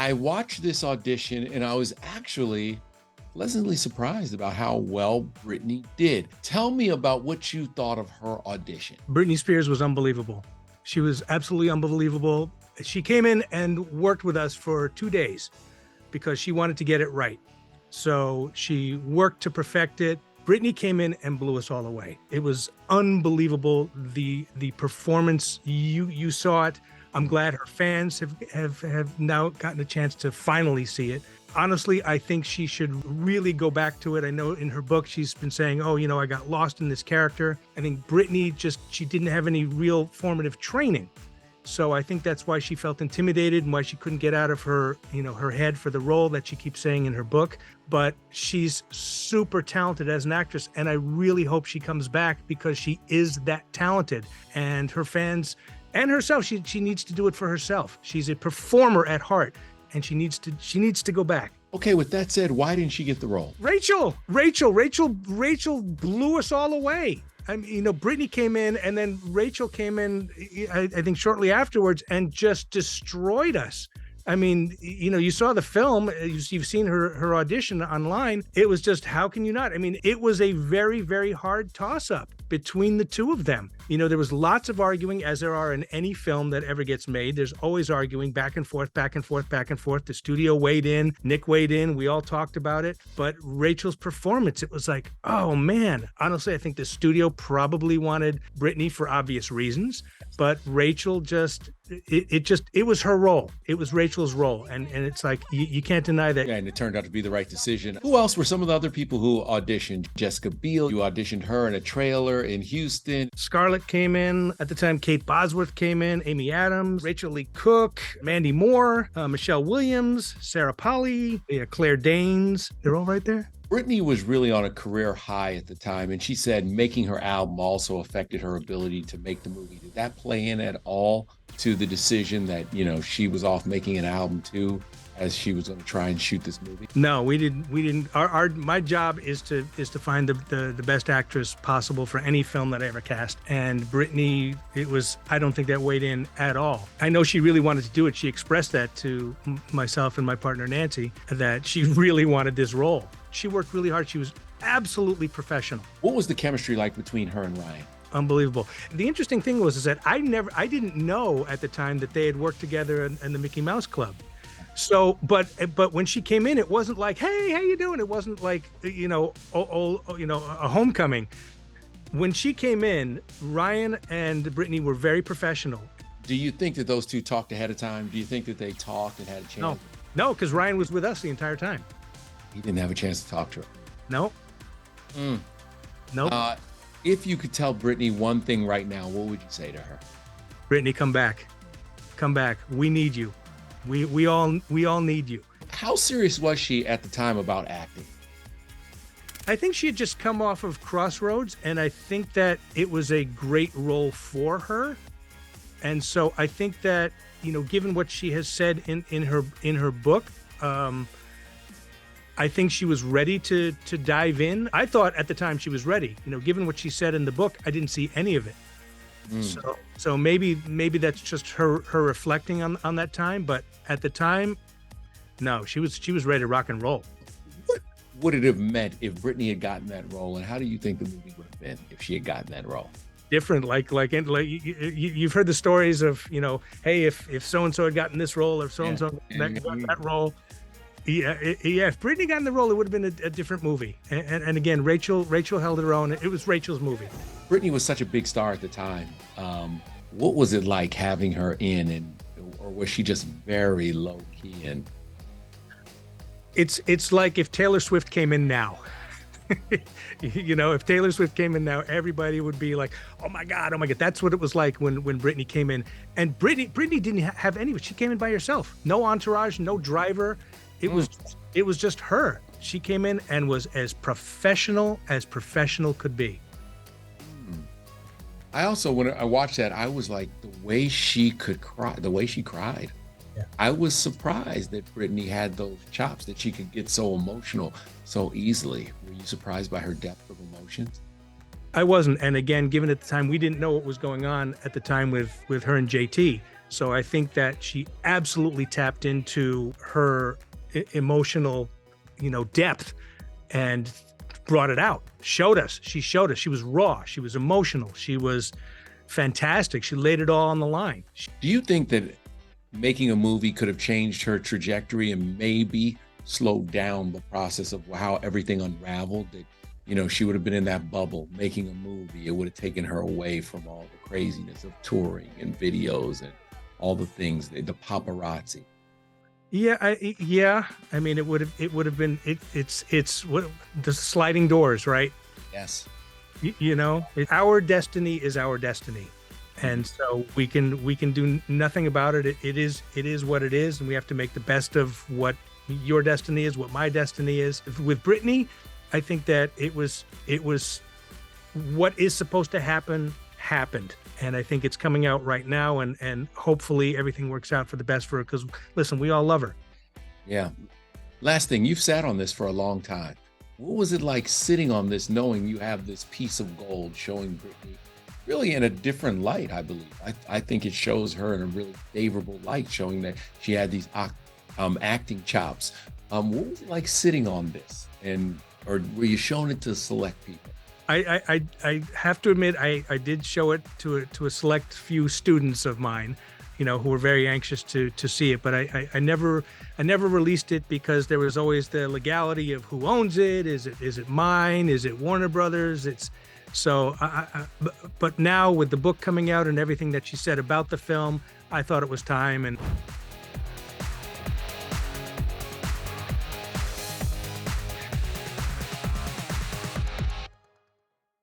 I watched this audition and I was actually pleasantly surprised about how well Britney did. Tell me about what you thought of her audition. Britney Spears was unbelievable. She was absolutely unbelievable. She came in and worked with us for 2 days because she wanted to get it right. So she worked to perfect it. Britney came in and blew us all away. It was unbelievable. The performance, you saw it. I'm glad her fans have now gotten a chance to finally see it. Honestly, I think she should really go back to it. I know in her book, she's been saying, oh, I got lost in this character. I think Britney she didn't have any real formative training. So I think that's why she felt intimidated and why she couldn't get out of her, her head for the role that she keeps saying in her book. But she's super talented as an actress. And I really hope she comes back because she is that talented. And her fans and herself, she needs to do it for herself. She's a performer at heart. And she needs to go back. Okay, with that said, why didn't she get the role? Rachel blew us all away. I mean, Britney came in and then Rachel came in, I think shortly afterwards and just destroyed us. I mean, you saw the film, you've seen her audition online. It was just, how can you not? I mean, it was a very, very hard toss-up between the two of them. There was lots of arguing, as there are in any film that ever gets made. There's always arguing back and forth, back and forth, back and forth. The studio weighed in, Nick weighed in, we all talked about it. But Rachel's performance, it was like, oh man. Honestly, I think the studio probably wanted Britney for obvious reasons, but Rachel it was her role. It was Rachel's role. And it's like, you can't deny that. Yeah, and it turned out to be the right decision. Who else were some of the other people who auditioned? Jessica Biel, you auditioned her in a trailer in Houston. Scarlett came in. At the time, Kate Bosworth came in, Amy Adams, Rachel Lee Cook, Mandy Moore, Michelle Williams, Sarah Polley, Claire Danes. They're all right there. Britney was really on a career high at the time, and she said making her album also affected her ability to make the movie. Did that play in at all to the decision that, she was off making an album too, as she was going to try and shoot this movie? No, we didn't. My job is to find the best actress possible for any film that I ever cast. And Britney, I don't think that weighed in at all. I know she really wanted to do it. She expressed that to myself and my partner, Nancy, that she really wanted this role. She worked really hard. She was absolutely professional. What was the chemistry like between her and Ryan? Unbelievable. The interesting thing was that I didn't know at the time that they had worked together in the Mickey Mouse Club. So, but when she came in, it wasn't like, hey, how you doing? It wasn't like, a homecoming. When she came in, Ryan and Britney were very professional. Do you think that those two talked ahead of time? Do you think that they talked and had a chance? No, because Ryan was with us the entire time. He didn't have a chance to talk to her. No. Nope. If you could tell Britney one thing right now, what would you say to her? Britney, come back. Come back. We need you. We all need you. How serious was she at the time about acting? I think she had just come off of Crossroads, and I think that it was a great role for her. And so I think that, given what she has said in her book, I think she was ready to dive in. I thought at the time she was ready. Given what she said in the book, I didn't see any of it. So maybe that's just her reflecting on that time. But at the time, no, she was ready to rock and roll. What would it have meant if Britney had gotten that role, and how do you think the movie would have been if she had gotten that role? Different, like you've heard the stories of, hey, if so and so had gotten this role, or so and so got that role. Yeah. If Britney got in the role, it would have been a different movie. And again, Rachel held her own. It was Rachel's movie. Britney was such a big star at the time. What was it like having her in, or was she just very low key? And it's like if Taylor Swift came in now. If Taylor Swift came in now, everybody would be like, oh my God. That's what it was like when Britney came in. And Britney didn't have any. She came in by herself. No entourage, no driver. It was just her. She came in and was as professional could be. I also, when I watched that, I was like, the way she cried. Yeah. I was surprised that Britney had those chops, that she could get so emotional so easily. Were you surprised by her depth of emotions? I wasn't. And again, given at the time, we didn't know what was going on at the time with her and JT. So I think that she absolutely tapped into her emotional, depth and brought it out, showed us. She showed us. She was raw. She was emotional. She was fantastic. She laid it all on the line. Do you think that making a movie could have changed her trajectory and maybe slowed down the process of how everything unraveled? That, she would have been in that bubble making a movie. It would have taken her away from all the craziness of touring and videos and all the things, the paparazzi. Yeah, I mean, it would have been. It's what the sliding doors, right? Yes. Our destiny is our destiny, and so we can do nothing about it. It is what it is, and we have to make the best of what your destiny is, what my destiny is. With Britney, I think that it was what is supposed to happen happened. And I think it's coming out right now, and hopefully everything works out for the best for her, because listen, we all love her. Yeah. Last thing, you've sat on this for a long time. What was it like sitting on this, knowing you have this piece of gold showing Britney really in a different light? I believe. I think it shows her in a really favorable light, showing that she had these acting chops. What was it like sitting on this, or were you showing it to select people? I have to admit, I did show it to a select few students of mine, who were very anxious to see it. But I never released it, because there was always the legality of who owns it. Is it mine? Is it Warner Brothers? But now with the book coming out and everything that she said about the film, I thought it was time. And